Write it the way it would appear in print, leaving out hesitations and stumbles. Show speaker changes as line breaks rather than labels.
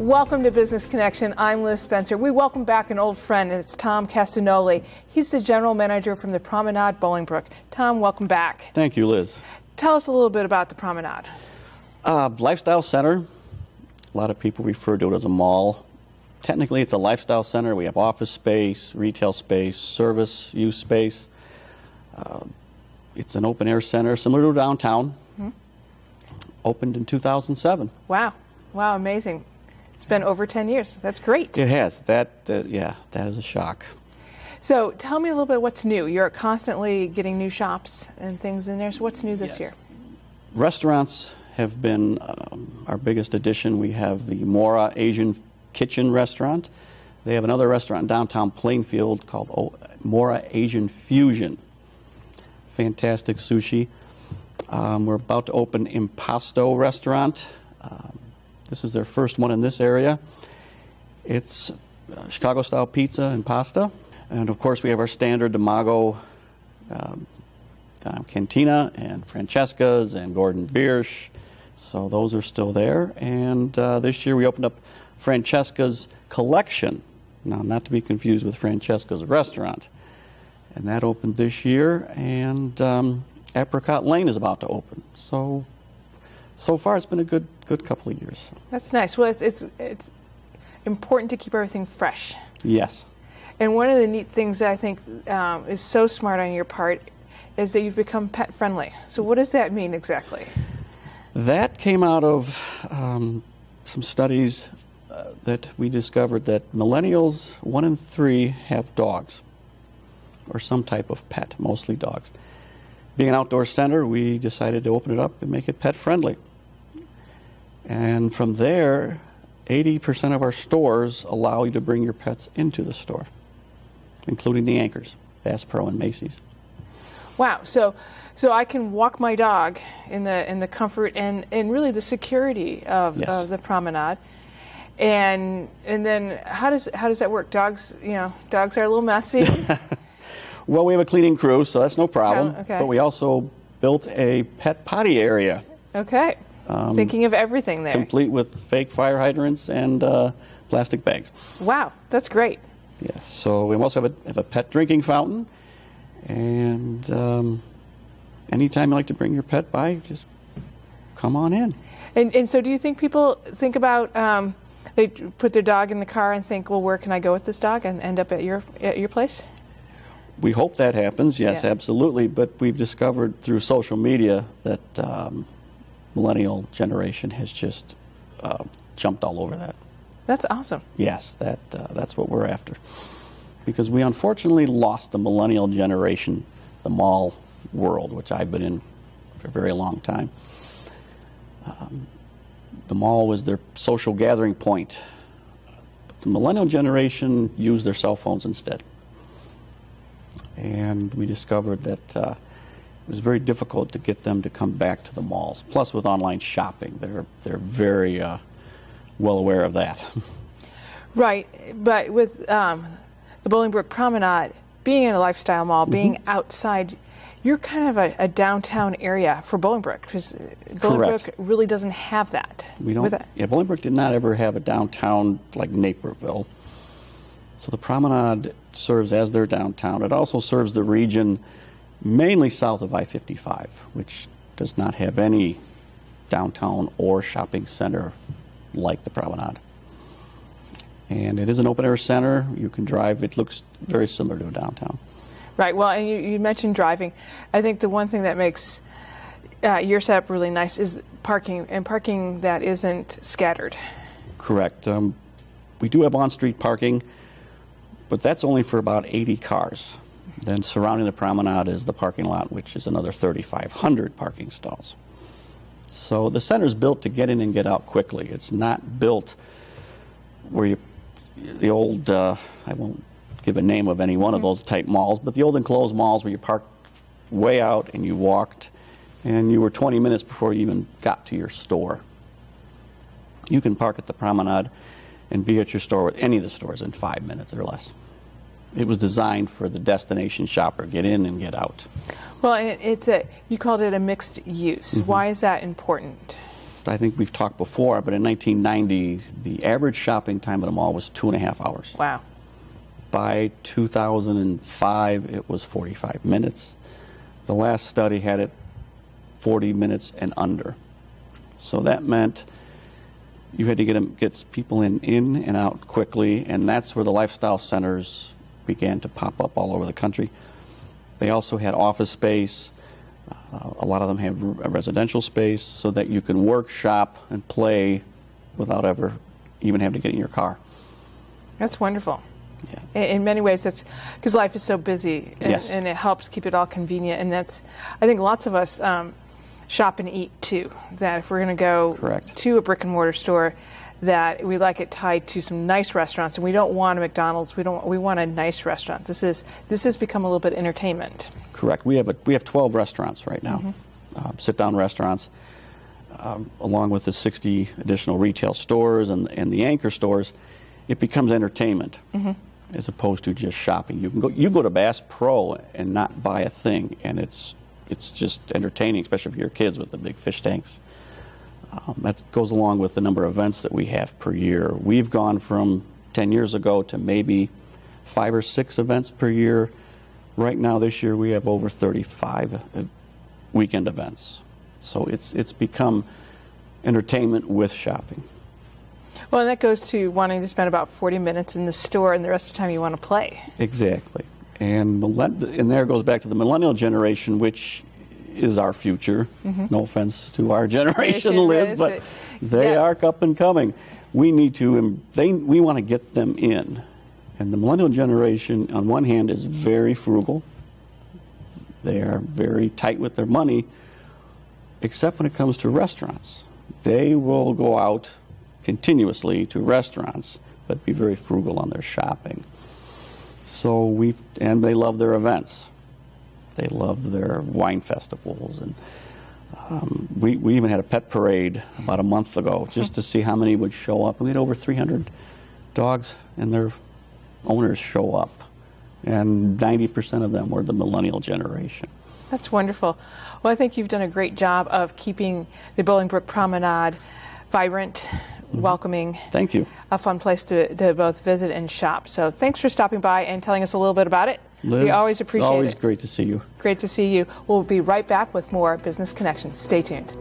Welcome to Business Connection. I'm Liz Spencer. We welcome back an old friend, and it's Tom Castagnoli. He's the general manager from the Promenade Bolingbrook. Tom, welcome back.
Thank you, Liz.
Tell us a little bit about the Promenade.
Lifestyle center. A lot of people refer to it as a mall. Technically, it's a lifestyle center. We have office space, retail space, service use space. It's an open-air center similar to downtown. Opened in 2007.
Wow. Wow, amazing. It's been over 10 years. That's great.
It has. That is a shock.
So tell me a little bit what's new. You're constantly getting new shops and things in there. So what's new this year?
Restaurants have been our biggest addition. We have the Mora Asian Kitchen restaurant. They have another restaurant in downtown Plainfield called Mora Asian Fusion. Fantastic sushi. We're about to open Impasto restaurant. This is their first one in this area. It's Chicago-style pizza and pasta. And, of course, we have our standard Imago Cantina and Francesca's and Gordon Biersch. So those are still there. And this year we opened up Francesca's Collection. Now, not to be confused with Francesca's Restaurant. And that opened this year. And Apricot Lane is about to open. So far, it's been a good couple of years.
That's nice. Well, it's important to keep everything fresh.
Yes.
And one of the neat things that I think is so smart on your part is that you've become pet friendly. So what does that mean exactly?
That came out of some studies that we discovered that millennials, 1 in 3, have dogs or some type of pet, mostly dogs. Being an outdoor center, we decided to open it up and make it pet friendly. And from there, 80% of our stores allow you to bring your pets into the store, including the anchors, Bass Pro and Macy's.
Wow. So I can walk my dog in the comfort and really the security of the Promenade. And then how does that work? Dogs are a little messy.
Well, we have a cleaning crew, so that's no problem.
Oh, okay.
But we also built a pet potty area.
Okay. Thinking of everything there.
Complete with fake fire hydrants and plastic bags.
Wow, that's great.
Yes. So we also have a pet drinking fountain. And anytime you like to bring your pet by, just come on in.
And so do you think people think about, they put their dog in the car and think, well, where can I go with this dog, and end up at your place?
We hope that happens, yes, absolutely. But we've discovered through social media that Millennial Generation has just jumped all over that.
That's awesome.
Yes, that's what we're after. Because we unfortunately lost the Millennial Generation, the mall world, which I've been in for a very long time. The mall was their social gathering point. The Millennial Generation used their cell phones instead. And we discovered that it was very difficult to get them to come back to the malls. Plus, with online shopping, they're very well aware of that. Right,
but with the Bolingbrook Promenade being in a lifestyle mall, being outside, you're kind of a downtown area for Bolingbrook, because Bolingbrook really doesn't have that.
We don't. Yeah, Bolingbrook did not ever have a downtown like Naperville. So the Promenade serves as their downtown. It also serves the region mainly south of I-55, which does not have any downtown or shopping center like the Promenade. And it is an open-air center. You can drive. It looks very similar to a downtown.
Right. Well, and you mentioned driving. I think the one thing that makes your setup really nice is parking, and parking that isn't scattered.
Correct. We do have on-street parking, but that's only for about 80 cars. Then surrounding the Promenade is the parking lot, which is another 3,500 parking stalls. So the center is built to get in and get out quickly. It's not built where the old, I won't give a name of any one of those type malls, but the old enclosed malls where you parked way out and you walked and you were 20 minutes before you even got to your store. You can park at the Promenade and be at your store with any of the stores in 5 minutes or less. It was designed for the destination shopper, get in and get out.
Well, you called it a mixed use. Why is that important?
I think we've talked before, but in 1990, the average shopping time at a mall was 2.5 hours.
Wow.
By 2005, it was 45 minutes. The last study had it 40 minutes and under. So that meant you had to get people in and out quickly, and that's where the lifestyle centers began to pop up all over the country. They also had office space. A lot of them have a residential space so that you can work, shop, and play without ever even having to get in your car.
That's wonderful.
Yeah.
In many ways, that's because life is so busy, and,
Yes.
and it helps keep it all convenient. And that's, I think lots of us shop and eat too. That if we're going to go
Correct.
to a brick and mortar store, that we like it tied to some nice restaurants, and we don't want a McDonald's. We want a nice restaurant. This has become a little bit entertainment.
Correct. We have 12 restaurants right now, sit-down restaurants, along with the 60 additional retail stores and the anchor stores. It becomes entertainment as opposed to just shopping. You go to Bass Pro and not buy a thing, and it's just entertaining, especially for your kids with the big fish tanks. That goes along with the number of events that we have per year. We've gone from 10 years ago to maybe 5 or 6 events per year. Right now, this year, we have over 35 weekend events. So it's become entertainment with shopping.
Well, and that goes to wanting to spend about 40 minutes in the store, and the rest of the time you want to play.
Exactly. And there goes back to the Millennial Generation, which is our future. No offense to our generation, Liz, but they are up and coming. We need to, we want to get them in. And the Millennial Generation, on one hand, is very frugal. They are very tight with their money, except when it comes to restaurants. They will go out continuously to restaurants, but be very frugal on their shopping. So and they love their events. They love their wine festivals, and we even had a pet parade about a month ago just to see how many would show up. We had over 300 dogs and their owners show up, and 90% of them were the Millennial Generation.
That's wonderful. Well, I think you've done a great job of keeping the Bolingbrook Promenade vibrant, welcoming.
Thank you.
A fun place to both visit and shop. So thanks for stopping by and telling us a little bit about it.
Liz,
we always appreciate it.
It's always great to see you.
Great to see you. We'll be right back with more Business Connections. Stay tuned.